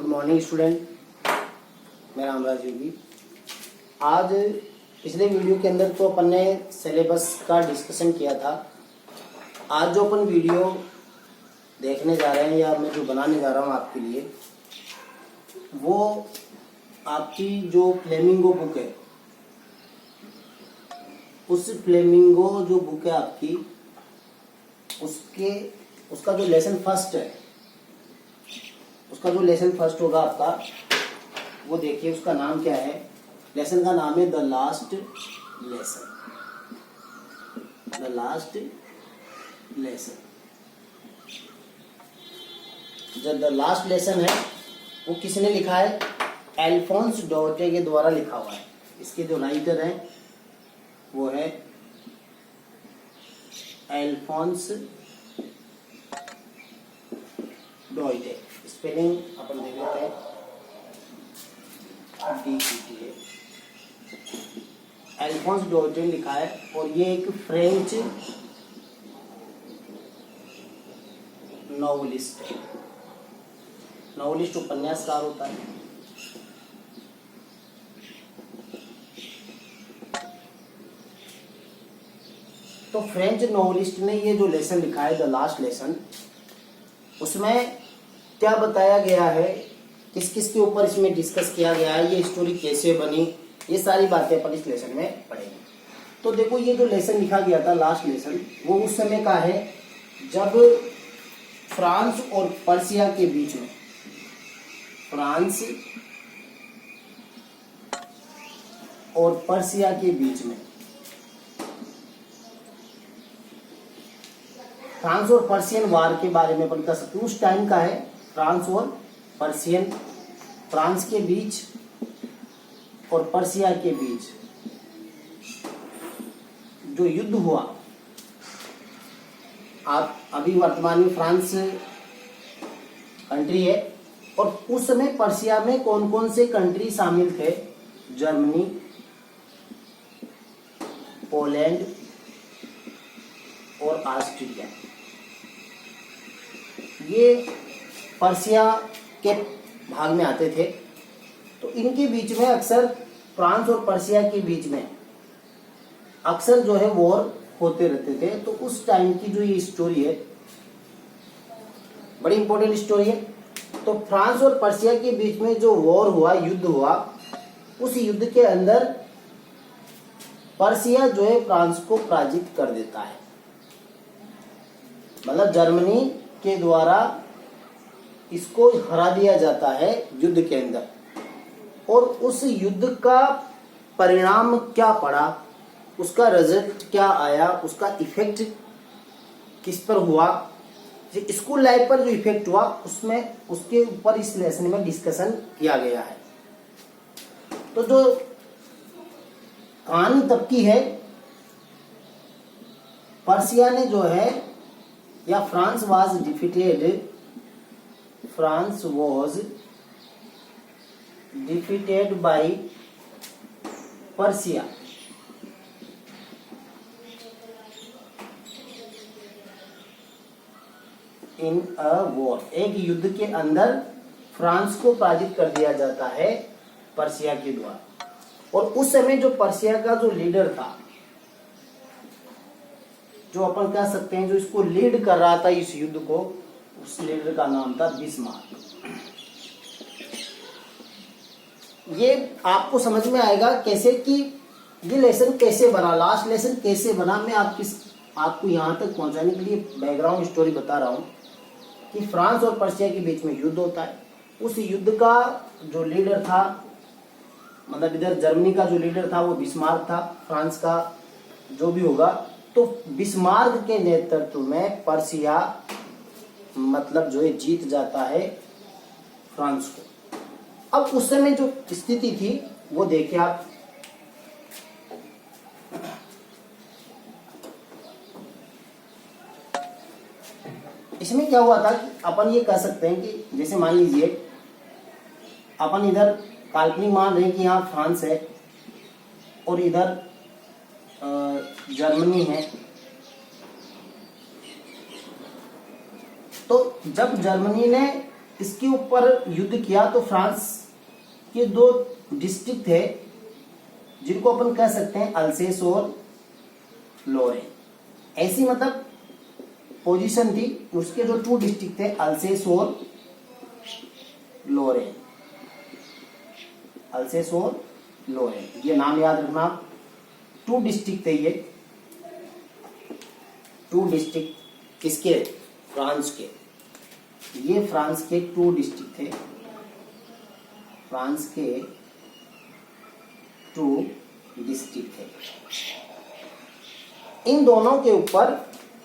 Good morning student, मेरा नाम राजीव भी। आज पिछले वीडियो के अंदर तो अपन ने सिलेबस का डिस्कशन किया था। आज जो अपन वीडियो देखने जा रहे हैं या मैं जो बनाने जा रहा हूँ आपके लिए, वो आपकी जो फ्लेमिंगो बुक है, उस फ्लेमिंगो जो बुक है आपकी, उसका जो लेसन फर्स्ट है, उसका जो लेसन फर्स्ट होगा आपका, वो देखिए उसका नाम क्या है। लेसन का नाम है the last lesson. The last lesson. जो द लास्ट लेसन है वो किसने लिखा है? अल्फोंस डॉटे के द्वारा लिखा हुआ है। इसके जो राइटर हैं वो है अल्फोंस डॉटे। स्पेलिंग अपन देख लेते हैं, DETA। अल्फोंस डॉटे लिखा है और ये एक फ्रेंच नॉवलिस्ट है। नॉवलिस्ट उपन्यासकार होता है। तो फ्रेंच नॉवलिस्ट ने ये जो लेसन लिखा है द लास्ट लेसन, उसमें क्या बताया गया है, किस किस के ऊपर इसमें डिस्कस किया गया है, ये स्टोरी कैसे बनी, ये सारी बातें अपन इस लेसन में पढ़ेंगे। तो देखो, ये जो लेसन लिखा गया था लास्ट लेसन, वो उस समय का है जब फ्रांस और पर्सिया के बीच में, फ्रांस और पर्सिया के बीच में, फ्रांस और पर्सियन वार के बारे में अपन कह सकते हैं। उस टाइम का है फ्रांस और पर्सियन, फ्रांस के बीच और पर्सिया के बीच जो युद्ध हुआ। आप अभी वर्तमान में फ्रांस कंट्री है और उस समय पर्सिया में कौन कौन से कंट्री शामिल थे? जर्मनी, पोलैंड और ऑस्ट्रिया। ये पर्सिया के भाग में आते थे। तो इनके बीच में अक्सर, फ्रांस और पर्सिया के बीच में अक्सर जो है वॉर होते रहते थे। तो उस टाइम की जो ये स्टोरी है, बड़ी इंपॉर्टेंट स्टोरी है। तो फ्रांस और पर्सिया के बीच में जो वॉर हुआ, युद्ध हुआ, उस युद्ध के अंदर पर्सिया जो है फ्रांस को पराजित कर देता है। मतलब जर्मनी के द्वारा इसको हरा दिया जाता है युद्ध के अंदर। और उस युद्ध का परिणाम क्या पड़ा, उसका रिजल्ट क्या आया, उसका इफेक्ट किस पर हुआ, स्कूल लाइफ पर जो इफेक्ट हुआ, उसमें उसके ऊपर इस लेसन में डिस्कशन किया गया है। तो जो कहानी तब की है, पर्सिया ने जो है, या France was defeated by Persia. In a war, एक युद्ध के अंदर फ्रांस को पराजित कर दिया जाता है पर्सिया के द्वारा। और उस समय जो पर्सिया का जो लीडर था, जो अपन कह सकते हैं जो इसको लीड कर रहा था इस युद्ध को, उस लीडर का नाम था बिस्मार्क। ये आपको समझ में आएगा कैसे कि ये लेसन कैसे बना, लास्ट लेसन कैसे बना। मैं आपको यहाँ तक पहुँचाने के लिए बैकग्राउंड स्टोरी बता रहा हूँ कि फ्रांस और पर्सिया के बीच में युद्ध होता है। उस युद्ध का जो लीडर था, मतलब इधर जर्मनी का जो लीडर था वो बिस्मार्क था, फ्रांस का जो भी होगा। तो बिस्मार्क के नेतृत्व में पर्सिया मतलब जो है जीत जाता है फ्रांस को। अब उस समय जो स्थिति थी वो देखिए आप। इसमें क्या हुआ था कि अपन ये कह सकते हैं कि जैसे मान लीजिए अपन इधर काल्पनिक मान रहे हैं कि यहाँ फ्रांस है और इधर जर्मनी है। तो जब जर्मनी ने इसके ऊपर युद्ध किया तो फ्रांस के दो डिस्ट्रिक्ट थे जिनको अपन कह सकते हैं अल्सेस और लोरेन। ऐसी मतलब पोजीशन थी, उसके जो 2 डिस्ट्रिक्ट थे अल्सेस और लोरेन, अल्सेस और लोरेन, ये नाम याद रखना। 2 डिस्ट्रिक्ट थे ये, 2 डिस्ट्रिक्ट किसके? फ्रांस के। ये फ्रांस के 2 डिस्ट्रिक्ट थे, फ्रांस के 2 डिस्ट्रिक्ट थे। इन दोनों के ऊपर,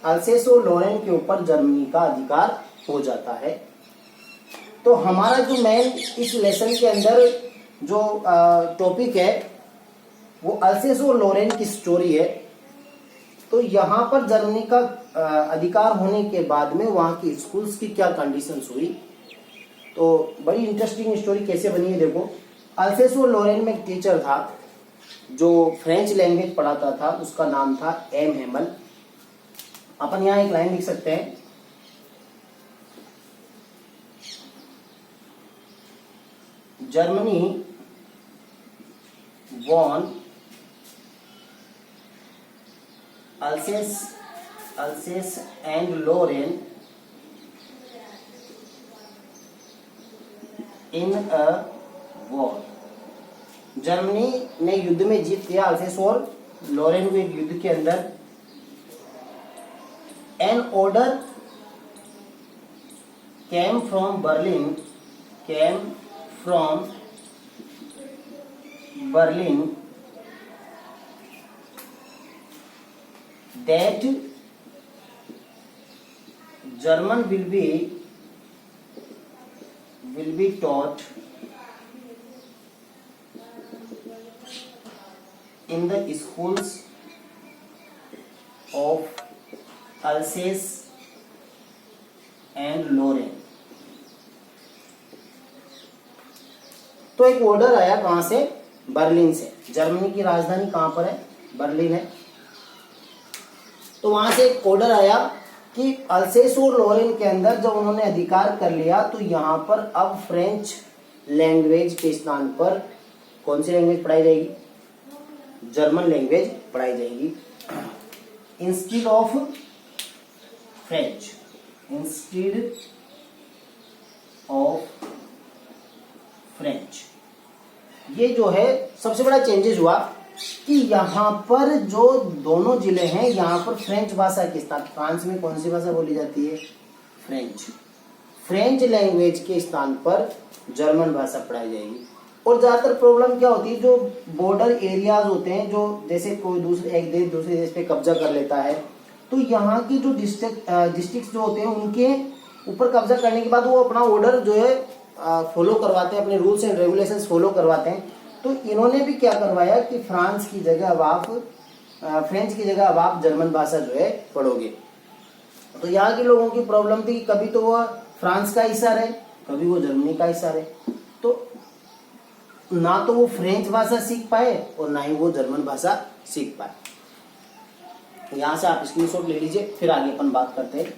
अल्सेस और लोरेन के ऊपर जर्मनी का अधिकार हो जाता है। तो हमारा जो मेन इस लेसन के अंदर जो टॉपिक है वो अल्सेस और लोरेन की स्टोरी है। तो यहाँ पर जर्मनी का अधिकार होने के बाद में वहाँ की स्कूल्स की क्या कंडीशंस हुई, तो बड़ी इंटरेस्टिंग स्टोरी कैसे बनी है देखो। अल्सेस और लोरेन में एक टीचर था जो फ्रेंच लैंग्वेज पढ़ाता था, उसका नाम था एम हेमल। अपन यहाँ एक लाइन लिख सकते हैं, Germany won Alsace and Lorraine in a war। Germany ने युद्ध में जीत लिया अल्सेस और लोरेन को एक युद्ध के अंदर। An order came from Berlin that German will be taught in the schools of Alsace and Lorraine। तो एक ऑर्डर आया कहां से? बर्लिन से। जर्मनी की राजधानी कहां पर है? बर्लिन है। तो वहां से एक ऑर्डर आया कि अल्सेस और लोरेन के अंदर जब उन्होंने अधिकार कर लिया तो यहाँ पर अब फ्रेंच लैंग्वेज के स्थान पर कौन सी लैंग्वेज पढ़ाई जाएगी? जर्मन लैंग्वेज पढ़ाई जाएगी। Instead of French, instead of French. ये जो है सबसे बड़ा चेंजेस हुआ कि यहाँ पर जो दोनों जिले हैं यहाँ पर फ्रेंच भाषा के स्थान, फ्रांस में कौन सी भाषा बोली जाती है? फ्रेंच। फ्रेंच लैंग्वेज के स्थान पर जर्मन भाषा पढ़ाई जाएगी। और ज्यादातर प्रॉब्लम क्या होती है, जो बॉर्डर एरियाज होते हैं, जो जैसे कोई दूसरे एक देश दूसरे देश पे कब्जा कर लेता है, तो यहाँ की जो डिस्ट्रिक्ट जो होते हैं उनके ऊपर कब्जा करने के बाद वो अपना ऑर्डर जो है फॉलो करवाते हैं, अपने रूल्स एंड रेगुलेशंस फॉलो करवाते हैं। तो इन्होंने भी क्या करवाया कि फ्रांस की जगह अब आप फ्रेंच की जगह अब आप जर्मन भाषा जो है पढ़ोगे। तो यहाँ के लोगों की प्रॉब्लम थी कि कभी तो वो फ्रांस का हिस्सा रहे, कभी वो जर्मनी का हिस्सा रहे, तो ना तो वो फ्रेंच भाषा सीख पाए और ना ही वो जर्मन भाषा सीख पाए। यहाँ से आप स्क्रीनशॉट ले लीजिए, फिर आगे अपन बात करते हैं।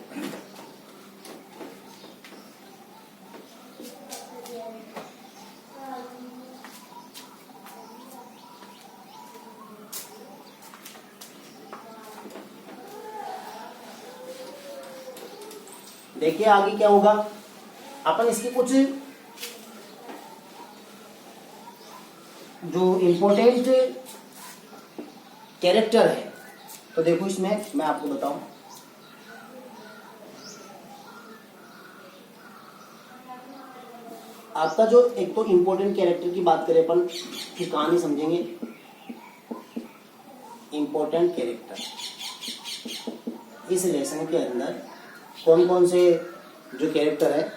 देखिए आगे क्या होगा, अपन इसके कुछ जो इम्पोर्टेंट कैरेक्टर है तो देखो इसमें मैं आपको बताऊं। आपका जो एक तो इम्पोर्टेंट कैरेक्टर की बात करें अपन की कहानी समझेंगे। इम्पोर्टेंट कैरेक्टर इस लेसन के अंदर कौन कौन से जो कैरेक्टर है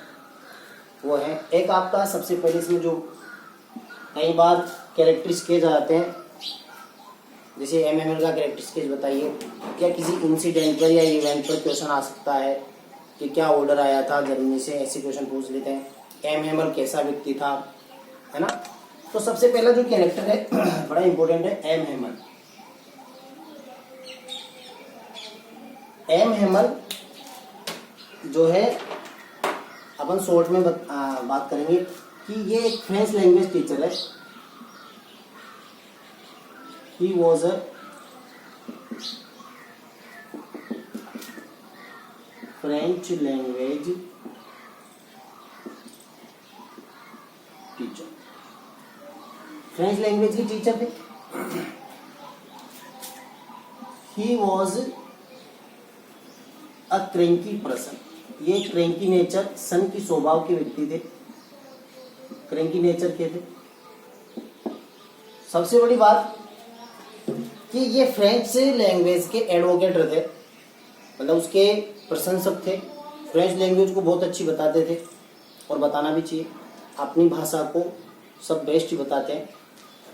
वो है, एक आपका सबसे पहले इसमें जो कई बार कैरेक्टर स्केच आते हैं, जैसे एमएमएल का कैरेक्टर स्केच बताइए, क्या किसी इंसिडेंट पर या इवेंट पर क्वेश्चन आ सकता है कि क्या ऑर्डर आया था जर्मनी से, ऐसे क्वेश्चन पूछ लेते हैं। एमएमएल कैसा व्यक्ति था, है ना। तो सबसे पहला जो कैरेक्टर है बड़ा इंपॉर्टेंट है, एमएमएल। एमएमएल जो है अपन शॉर्ट में बात करेंगे कि ये एक फ्रेंच लैंग्वेज टीचर है। He was a French language teacher, French language की टीचर थे। ही वॉज अ क्रैंकी पर्सन, ये क्रैंकी नेचर, सन की स्वभाव के व्यक्ति थे, क्रैंकी नेचर के थे। सबसे बड़ी बात कि ये फ्रेंच लैंग्वेज के एडवोकेट थे, मतलब उसके प्रशंसक थे, फ्रेंच लैंग्वेज को बहुत अच्छी बताते थे और बताना भी चाहिए, अपनी भाषा को सब बेस्ट ही बताते हैं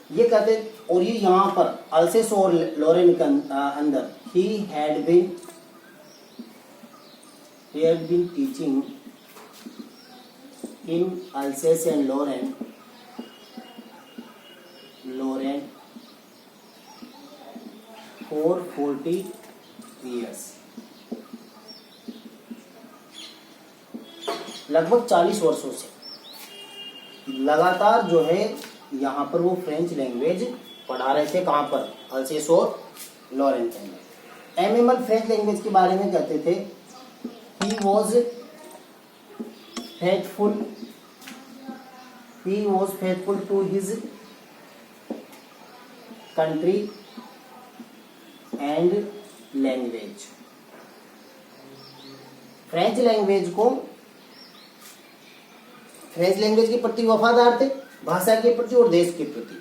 ये कहते। और ये यहाँ पर अल्सेस और लोरेन के अंदर ही had been teaching in Alsace and Lorraine for 40 years, लगभग 40 वर्षों से लगातार जो है यहाँ पर वो फ्रेंच लैंग्वेज पढ़ा रहे थे। कहाँ पर? अल्सेस और लोरेन के अंदर। एमिमल फ्रेंच लैंग्वेज के बारे में कहते थे he was faithful to his country and language। French language के प्रति वफादार थे, भाषा के प्रति और देश के प्रति,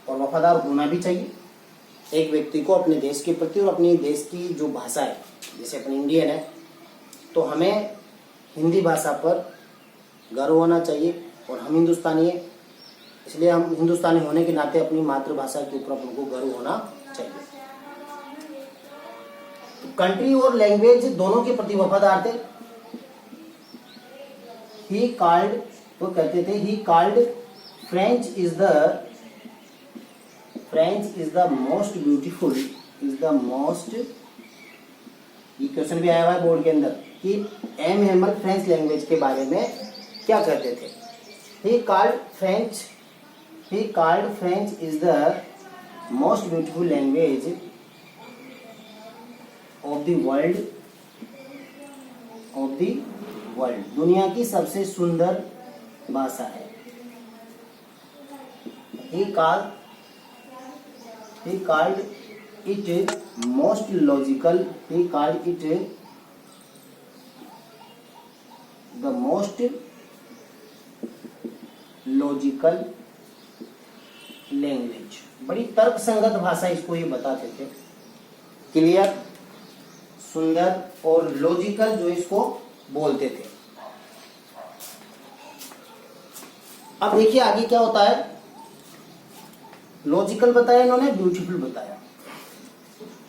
और वफादार होना भी चाहिए एक व्यक्ति को अपने देश के प्रति और अपने देश की जो भाषा है। जैसे अपन इंडियन है तो हमें हिंदी भाषा पर गर्व होना चाहिए, और हम हिंदुस्तानी है इसलिए हम हिंदुस्तानी होने के नाते अपनी मातृभाषा के ऊपर हमको गर्व होना चाहिए। तो कंट्री और लैंग्वेज दोनों के प्रति वफादार थे। वो कहते थे he called French is the most beautiful, ये क्वेश्चन भी आया हुआ है बोर्ड के अंदर कि एम हेमल फ्रेंच लैंग्वेज के बारे में क्या कहते थे। He called French is the most beautiful language of the world, दुनिया की सबसे सुंदर भाषा है। He called it most logical, the most logical language। बड़ी तर्कसंगत भाषा इसको ये बताते थे, क्लियर, सुंदर और लॉजिकल जो इसको बोलते थे। अब देखिए आगे क्या होता है। लॉजिकल बताया इन्होंने, ब्यूटीफुल बताया।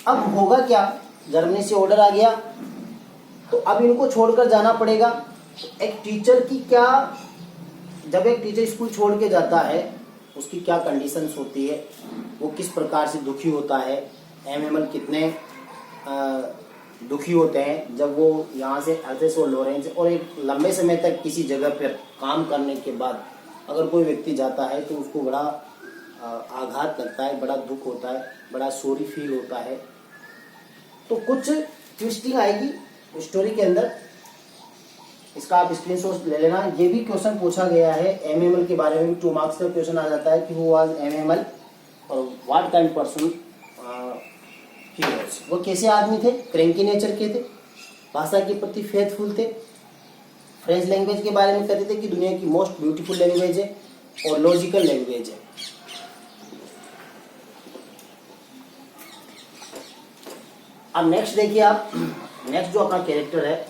अब होगा क्या, जर्मनी से ऑर्डर आ गया तो अब इनको छोड़कर जाना पड़ेगा। एक टीचर की क्या, जब एक टीचर स्कूल छोड़ के जाता है उसकी क्या कंडीशंस होती है, वो किस प्रकार से दुखी होता है, एमएमएल कितने दुखी होते हैं जब वो यहाँ से अल्सेस और लोरेन से और एक लंबे समय तक किसी जगह पर काम करने के बाद अगर कोई व्यक्ति जाता है तो उसको बड़ा आघात लगता है, बड़ा दुख होता है, बड़ा सॉरी फील होता है। तो कुछ ट्विस्टिंग आएगी स्टोरी के अंदर, इसका आप स्क्रीनशॉट ले लेना। ये भी क्वेश्चन पूछा गया है एमएमएल के बारे में, 2 मार्क्स का क्वेश्चन आ जाता है कि हु वाज एमएमएल और what kind person he was. वो कैसे आदमी थे? क्रैंकी नेचर के थे, भाषा के प्रति फेथफुल थे, फ्रेंच लैंग्वेज के बारे में कहते थे कि दुनिया की मोस्ट ब्यूटीफुल लैंग्वेज है और लॉजिकल लैंग्वेज है। अब नेक्स्ट देखिए आप, नेक्स्ट जो अपना कैरेक्टर है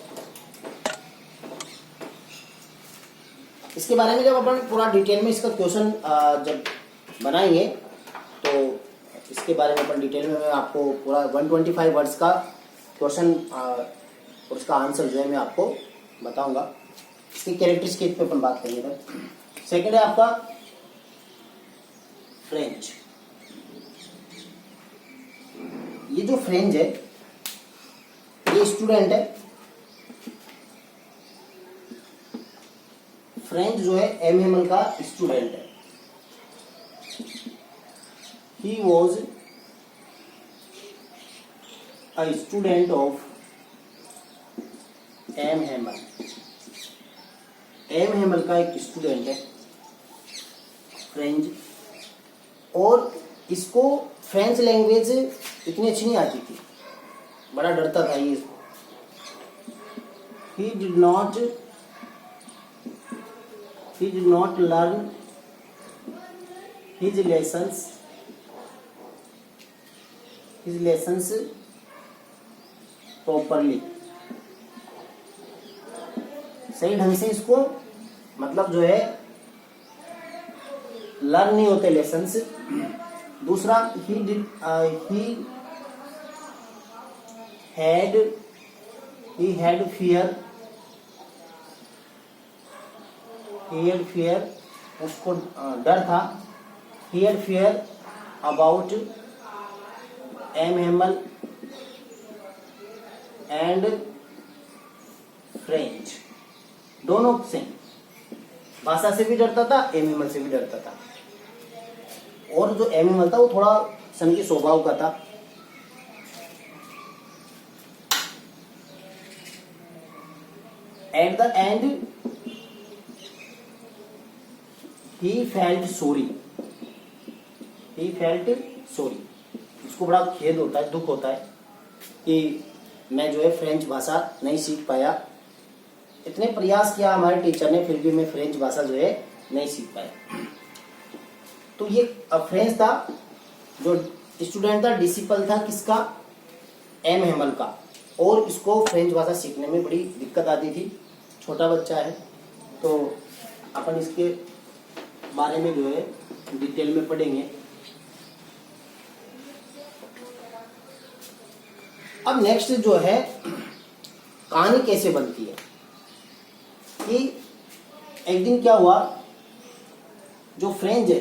इसके बारे में जब अपन पूरा डिटेल में इसका क्वेश्चन जब बनाएंगे तो इसके बारे में अपन डिटेल में मैं आपको पूरा 125 वर्ड्स का क्वेश्चन और उसका आंसर जो है मैं आपको बताऊंगा। इसकी कैरेक्टरिस्टिक पे अपन बात करेंगे। सेकंड है आपका फ्रेंच। ये जो फ्रेंच है ये स्टूडेंट है, फ्रेंच जो है एम हेमल का स्टूडेंट है। He was a student of M Hamel. M Hamel का एक स्टूडेंट है फ्रेंच, और इसको फ्रेंच लैंग्वेज इतनी अच्छी नहीं आती थी, बड़ा डरता था ये इसको। he did not learn his lessons properly। सही ढंग से इसको मतलब जो है लर्न नहीं होते लेसन्स। दूसरा he had fear, उसको डर था। he had fear about M Hamel and French, दोनों से भाषा से भी डरता था, एम हेमल से भी डरता था। और जो एम हेमल था वो थोड़ा सनकी स्वभाव का था। At the end he felt sorry, उसको बड़ा खेद होता है, दुख होता है कि मैं जो है फ्रेंच भाषा नहीं सीख पाया। इतने प्रयास किया हमारे टीचर ने, फिर भी मैं फ्रेंच भाषा जो है नहीं सीख पाया। तो ये फ्रेंच था, जो स्टूडेंट था, डिसिपल था किसका, एम हेमल का, और इसको फ्रेंच भाषा सीखने में बड़ी दिक्कत आती थी। छोटा बच्चा है तो अपन इसके बारे में जो है डिटेल में पढ़ेंगे। अब नेक्स्ट जो है कहानी कैसे बनती है, कि एक दिन क्या हुआ, जो फ्रेंच है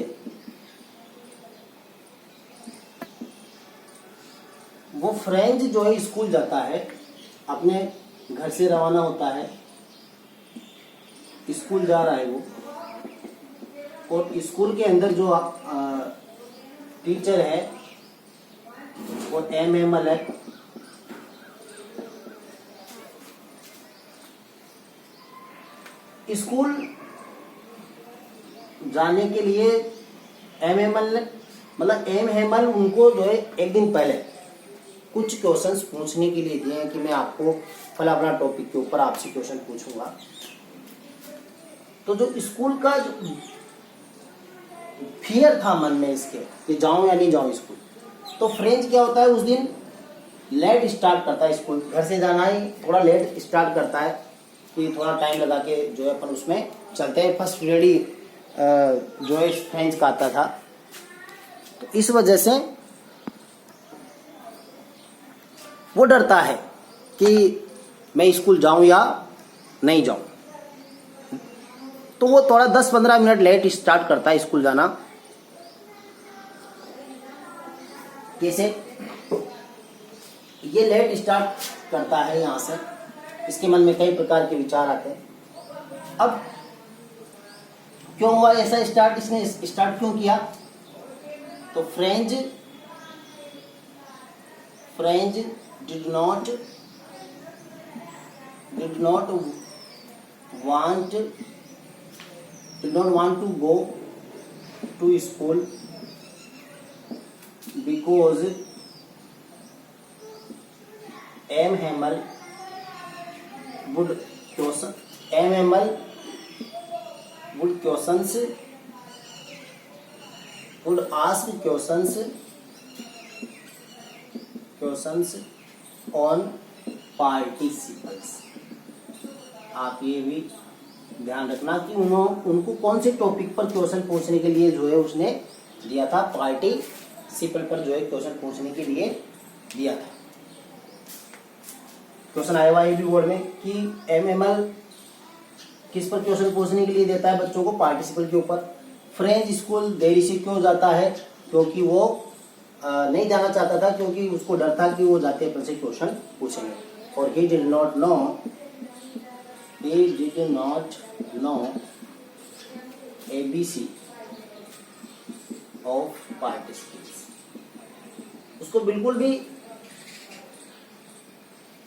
वो फ्रेंच जो है स्कूल जाता है, अपने घर से रवाना होता है, स्कूल जा रहा है वो, और स्कूल के अंदर जो टीचर है वो एम हेमल है। स्कूल जाने के लिए एम हेमल उनको जो है एक दिन पहले कुछ क्वेश्चंस पूछने के लिए दिए हैं कि मैं आपको फला फला टॉपिक के ऊपर आपसे क्वेश्चन पूछूंगा। तो जो स्कूल का जो फियर था मन में इसके कि जाऊं या नहीं जाऊं स्कूल, तो फ्रेंच क्या होता है उस दिन लेट स्टार्ट करता है, स्कूल घर से जाना ही थोड़ा लेट स्टार्ट करता है कि थोड़ा टाइम लगा के जो है अपन उसमें चलते हैं। फर्स्ट पीरियड ही जो है फ्रेंच का आता था, तो इस वजह से वो डरता है कि मैं स्कूल जाऊं या नहीं जाऊं। तो वो थोड़ा 10-15 मिनट लेट स्टार्ट करता है स्कूल जाना। कैसे ये लेट स्टार्ट करता है, यहां से इसके मन में कई प्रकार के विचार आते हैं। अब क्यों हुआ ऐसा स्टार्ट, इसने स्टार्ट क्यों किया, तो French did not want to go to school because M. Hamel would ask questions on participles। आप ये भी ध्यान रखना कि उनको कौन से टॉपिक पर क्वेश्चन पूछने के लिए जो है उसने दिया था, पार्टिसिपल पर जो है क्वेश्चन पूछने के लिए दिया था। क्वेश्चन आया हुआ है भी बोर्ड में कि एमएमएल किस पर क्वेश्चन पूछने के लिए देता है बच्चों को, पार्टिसिपल के ऊपर। फ्रेंच स्कूल देरी से क्यों जाता है, क्योंकि वो नहीं जाना चाहता था, क्योंकि उसको डर था कि वो जाते अपन से क्वेश्चन पूछेंगे। और he did not know ABC of participles. उसको बिल्कुल भी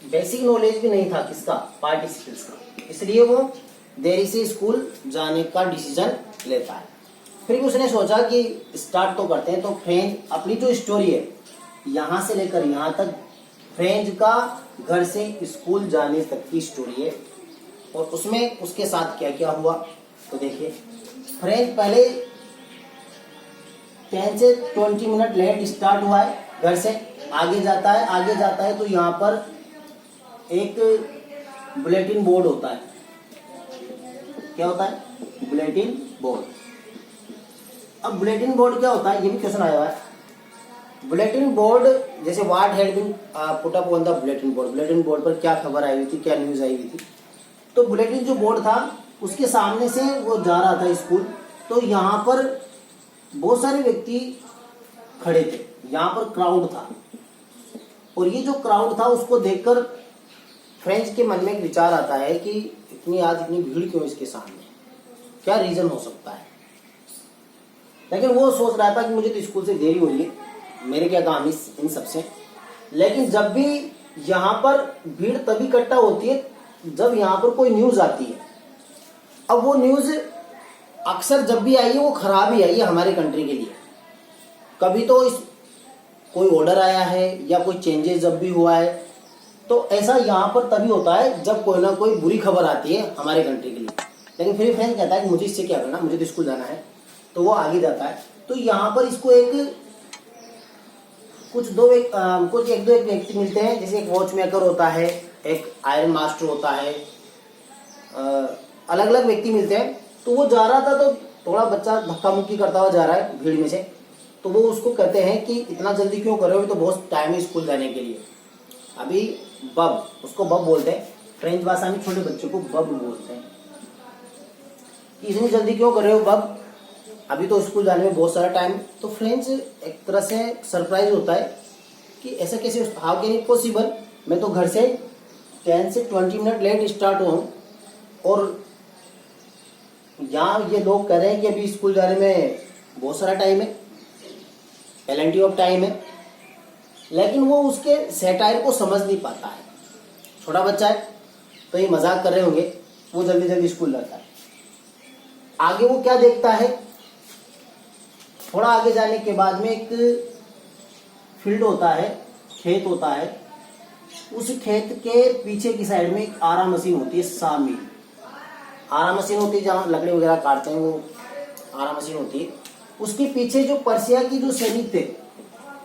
बेसिक नॉलेज भी नहीं था किसका, पार्टिसिपल्स का, इसलिए वो देरी से स्कूल जाने का डिसीजन लेता है। फिर उसने सोचा कि स्टार्ट तो करते हैं। तो फ्रेंच अपनी जो स्टोरी है यहाँ से लेकर यहाँ तक फ्रेंच का घर से स्कूल जाने तक की स्टोरी है, और उसमें उसके साथ क्या क्या हुआ तो देखिए। फ्रेंच पहले 10 से 20 मिनट लेट स्टार्ट हुआ है घर से, आगे जाता है तो यहाँ पर एक बुलेटिन बोर्ड होता है। क्या होता है? Bulletin board. अब बुलेटिन बोर्ड क्या होता है, ये भी क्वेश्चन आया हुआ है। बुलेटिन बोर्ड, जैसे what had been put up on the bulletin board, bulletin board पर क्या खबर आई हुई थी, क्या न्यूज आई हुई थी। तो बुलेटिन जो बोर्ड था उसके सामने से वो जा रहा था स्कूल, तो यहाँ पर बहुत सारे व्यक्ति खड़े थे, यहाँ पर क्राउड था, और ये जो क्राउड था उसको देखकर फ्रेंच के मन में एक विचार आता है कि इतनी भीड़ क्यों इसके सामने, क्या रीजन हो सकता है। लेकिन वो सोच रहा था कि मुझे तो स्कूल से देरी हो रही है, मेरे क्या काम इन सबसे। लेकिन जब भी यहाँ पर भीड़ तभी इकट्ठा होती है जब यहाँ पर कोई न्यूज आती है। अब वो न्यूज अक्सर जब भी आई है वो खराब ही आई है हमारे कंट्री के लिए। कभी तो कोई ऑर्डर आया है या कोई चेंजेस जब भी हुआ है, तो ऐसा यहाँ पर तभी होता है जब कोई ना कोई बुरी खबर आती है हमारे कंट्री के लिए। लेकिन फिर फ्रेंड कहता है कि मुझे इससे क्या करना, मुझे तो स्कूल जाना है, तो वो आगे जाता है। तो यहाँ पर इसको कुछ एक दो व्यक्ति मिलते हैं, जैसे एक वॉच मेकर होता है, एक आयरन मास्टर होता है, अलग अलग व्यक्ति मिलते हैं। तो वो जा रहा था तो थोड़ा बच्चा धक्का मुक्की करता हुआ जा रहा है भीड़ में से, तो वो उसको कहते हैं कि इतना जल्दी क्यों कर रहे हो, तो बहुत टाइम है स्कूल जाने के लिए। अभी बब, उसको बब बोलते हैं, फ्रेंच भाषा में छोटे बच्चों को बब बोलते हैं। इतनी जल्दी क्यों कर रहे हो बब, अभी तो स्कूल जाने में बहुत सारा टाइम। तो फ्रेंच एक तरह से सरप्राइज होता है कि ऐसा कैसे, हाउ कैन इट पॉसिबल, मैं तो घर से 10 से 20 मिनट लेट स्टार्ट हूँ, और यहाँ ये लोग कह रहे हैं कि अभी स्कूल जाने में बहुत सारा टाइम है, प्लेंटी ऑफ टाइम है। लेकिन वो उसके सैटायर को समझ नहीं पाता है, छोटा बच्चा है तो ये मजाक कर रहे होंगे, वो जल्दी जल्दी स्कूल जाता है। आगे वो क्या देखता है, थोड़ा आगे जाने के बाद में एक फील्ड होता है, खेत होता है। उस खेत के पीछे की साइड में एक आरा मशीन होती है, सामी आरा मशीन होती है, जहाँ लकड़ी वगैरह काटते हैं वो आरा मशीन होती है। उसके पीछे जो पर्सिया की जो सैनिक थे